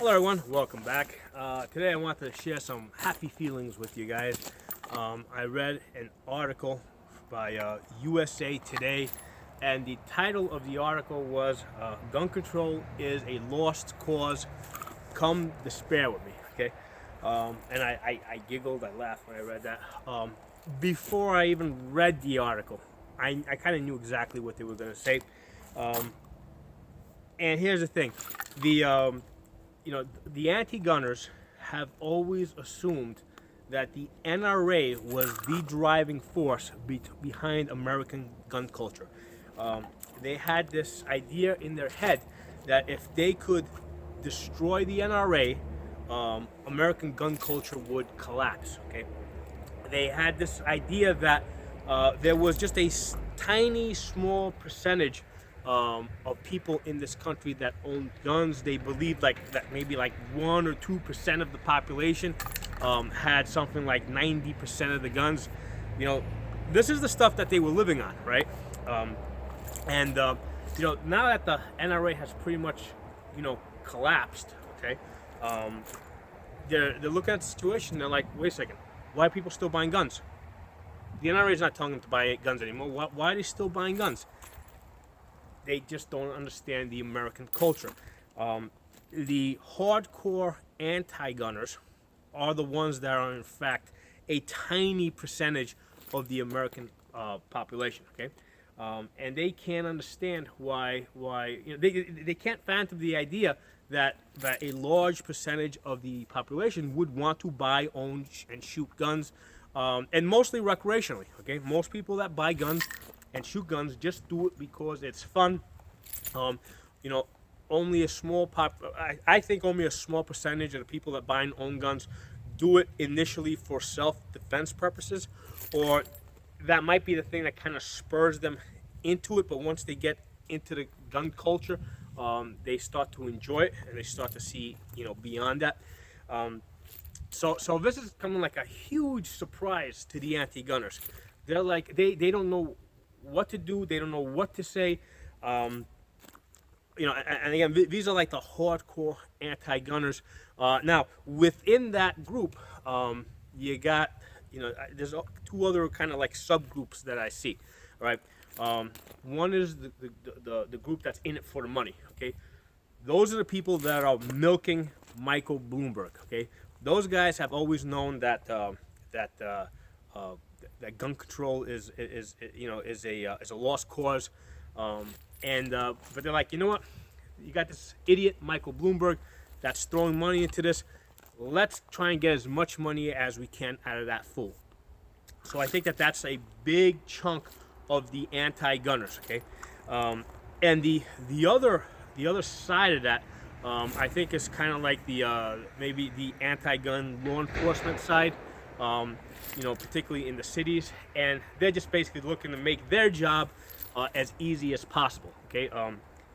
Hello everyone, welcome back. Today I want to share some happy feelings with you guys. I read an article by USA Today, and the title of the article was Gun Control is a Lost Cause, Come Despair with Me, okay? And I giggled, I laughed when I read that. Before I even read the article, I kind of knew exactly what they were going to say. And here's the thing, the anti-gunners have always assumed that the NRA was the driving force behind American gun culture. They had this idea in their head that if they could destroy the NRA, American gun culture would collapse. Okay, they had this idea that there was just a tiny, small percentage of people in this country that owned guns. They believed that maybe 1 or 2% of the population had something like 90% of the guns. This is the stuff that they were living on, right? Now that the NRA has pretty much, collapsed, okay, they're looking at the situation. They're like, wait a second, why are people still buying guns? The NRA is not telling them to buy guns anymore. Why are they still buying guns? They just don't understand the American culture. The hardcore anti-gunners are the ones that are, in fact, a tiny percentage of the American population. Okay, and they can't understand why they can't fathom the idea that a large percentage of the population would want to buy, own, and shoot guns, and mostly recreationally. Okay, most people that buy guns and shoot guns just do it because it's fun. Only a small I think only a small percentage of the people that buy and own guns do it initially for self-defense purposes, or that might be the thing that kind of spurs them into it. But once they get into the gun culture, they start to enjoy it, and they start to see, beyond that. So this is coming like a huge surprise to the anti-gunners. They're like, they don't know what to do. They don't know what to say. And again, these are like the hardcore anti-gunners. Now, within that group, you got, there's two other kind of like subgroups that I see. All right. One is the group that's in it for the money. Okay. Those are the people that are milking Michael Bloomberg. Okay. Those guys have always known that that gun control is a lost cause, but they're like, you know what? You got this idiot Michael Bloomberg that's throwing money into this. Let's try and get as much money as we can out of that fool. So I think that that's a big chunk of the anti-gunners. Okay, and the other side of that, I think is kind of like the maybe the anti-gun law enforcement side. Particularly in the cities, and they're just basically looking to make their job as easy as possible. Okay,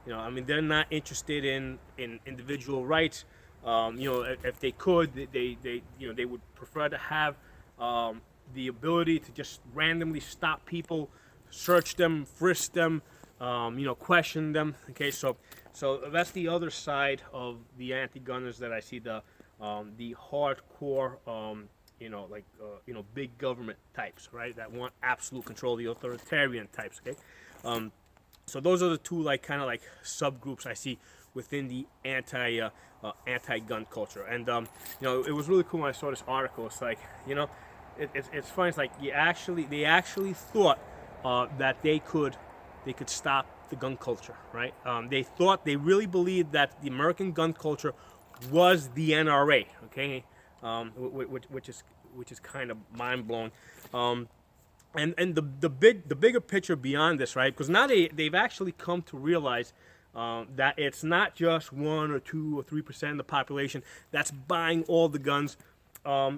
they're not interested in individual rights. If they could, they would prefer to have the ability to just randomly stop people, search them, frisk them, question them. Okay, so that's the other side of the anti-gunners that I see, the hardcore. Big government types, right? That want absolute control, the authoritarian types. Okay, so those are the two kind of subgroups I see within the anti-gun culture. And it was really cool when I saw this article. It's like, it's funny. It's like they actually thought that they could stop the gun culture, right? They really believed that the American gun culture was the NRA. Okay. Which is kind of mind blowing, and the bigger picture beyond this, right? Because now they've actually come to realize that it's not just 1 or 2 or 3% of the population that's buying all the guns.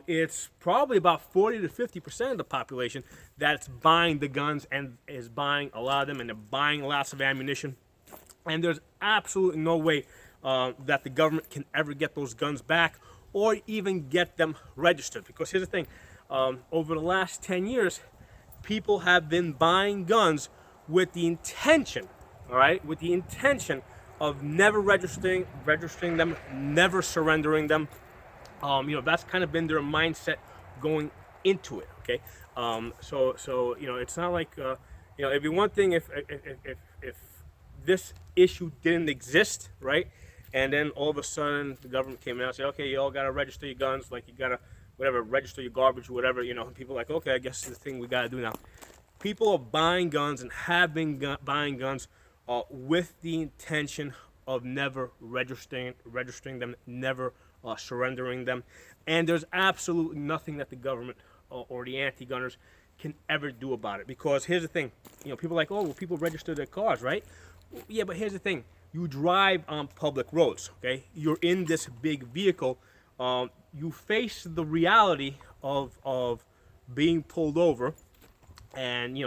It's probably about 40 to 50% of the population that's buying the guns and is buying a lot of them, and they're buying lots of ammunition. And there's absolutely no way that the government can ever get those guns back, or even get them registered. Because here's the thing, over the last 10 years, people have been buying guns with the intention, all right, of never registering them, never surrendering them. That's kind of been their mindset going into it. Okay, so it's not like it'd be one thing if this issue didn't exist, right? And then all of a sudden the government came out and said, okay, you all gotta register your guns, like you gotta whatever, register your garbage, whatever. People are like, okay, I guess it's the thing we gotta do now. People are buying guns and have been buying guns with the intention of never registering them, never surrendering them. And there's absolutely nothing that the government or the anti-gunners can ever do about it. Because here's the thing, people are like, oh, well, people register their cars, right? Yeah, but here's the thing. You drive on public roads, okay? You're in this big vehicle. You face the reality of being pulled over and,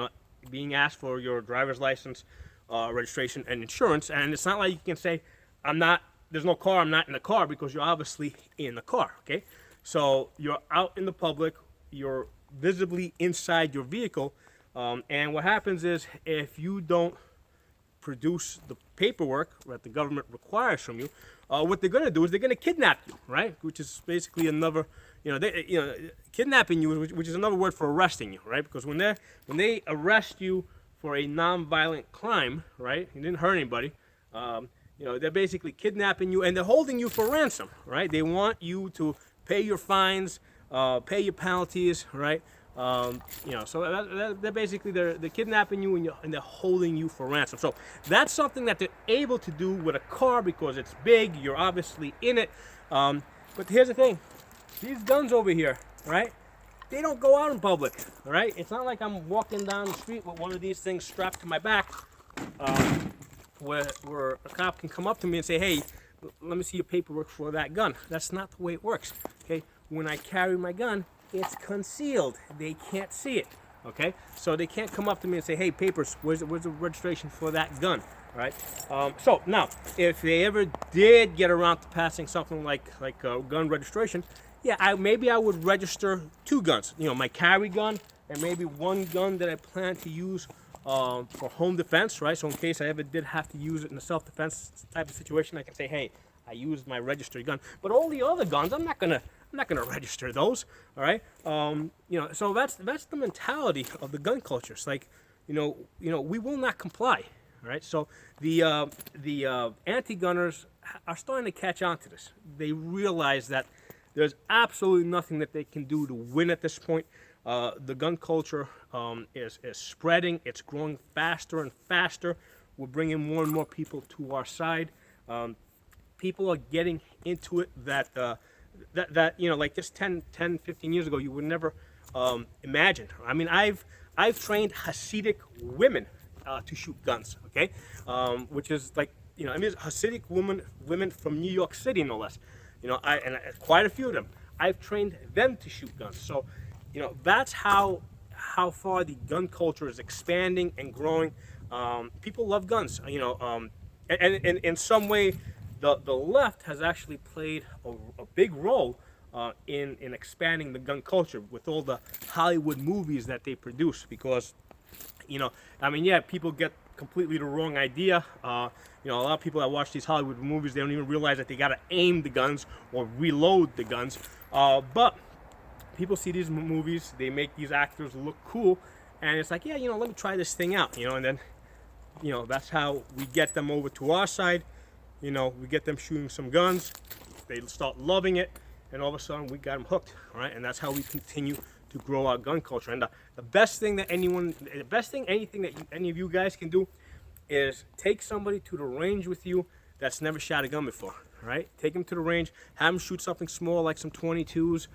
being asked for your driver's license, registration, and insurance. And it's not like you can say, there's no car, I'm not in the car, because you're obviously in the car, okay? So you're out in the public, you're visibly inside your vehicle, and what happens is if you don't produce the paperwork that the government requires from you, what they're going to do is they're going to kidnap you, right? Which is basically another, kidnapping you, which is another word for arresting you, right? Because when they arrest you for a non-violent crime, right? You didn't hurt anybody. They're basically kidnapping you and they're holding you for ransom, right? They want you to pay your fines, pay your penalties, right? So they're basically they're kidnapping you and they're holding you for ransom. So that's something that they're able to do with a car because it's big. You're obviously in it. But here's the thing: these guns over here, right? They don't go out in public, all right? It's not like I'm walking down the street with one of these things strapped to my back, where a cop can come up to me and say, "Hey, let me see your paperwork for that gun." That's not the way it works. Okay? When I carry my gun, it's concealed. They can't see it. Okay, so they can't come up to me and say, "Hey, papers, where's the registration for that gun?" All right. So now, if they ever did get around to passing something like gun registration, yeah, maybe I would register 2 guns. My carry gun and maybe 1 gun that I plan to use for home defense. Right. So in case I ever did have to use it in a self-defense type of situation, I can say, "Hey, I used my registered gun." But all the other guns, I'm not gonna register those. All right. So that's the mentality of the gun culture. It's like, we will not comply. All right. So the anti-gunners are starting to catch on to this. They realize that there's absolutely nothing that they can do to win at this point. The gun culture is spreading. It's growing faster and faster. We're bringing more and more people to our side. People are getting into it that like just 10, 15 years ago, you would never imagine. I mean, I've trained Hasidic women to shoot guns, okay? Which is like, Hasidic women from New York City, no less. Quite a few of them. I've trained them to shoot guns. So, that's how far the gun culture is expanding and growing. People love guns, and in some way, the left has actually played a big role in expanding the gun culture with all the Hollywood movies that they produce. Because, people get completely the wrong idea. A lot of people that watch these Hollywood movies, they don't even realize that they got to aim the guns or reload the guns. But people see these movies, they make these actors look cool, and it's like, let me try this thing out, and then, that's how we get them over to our side. We get them shooting some guns, they start loving it, and all of a sudden we got them hooked, right? And that's how we continue to grow our gun culture. And the best thing anything that any of you guys can do is take somebody to the range with you that's never shot a gun before, right? Take them to the range, have them shoot something small like some 22s,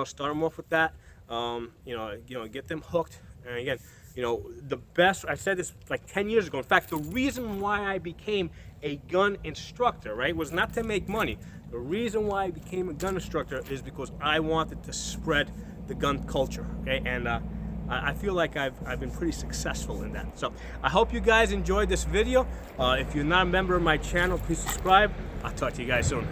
start them off with that, get them hooked. And again, the best, I said this like 10 years ago. In fact, the reason why I became a gun instructor, right, was not to make money. The reason why I became a gun instructor is because I wanted to spread the gun culture, okay? And I feel like I've been pretty successful in that. So I hope you guys enjoyed this video. If you're not a member of my channel, please subscribe. I'll talk to you guys soon.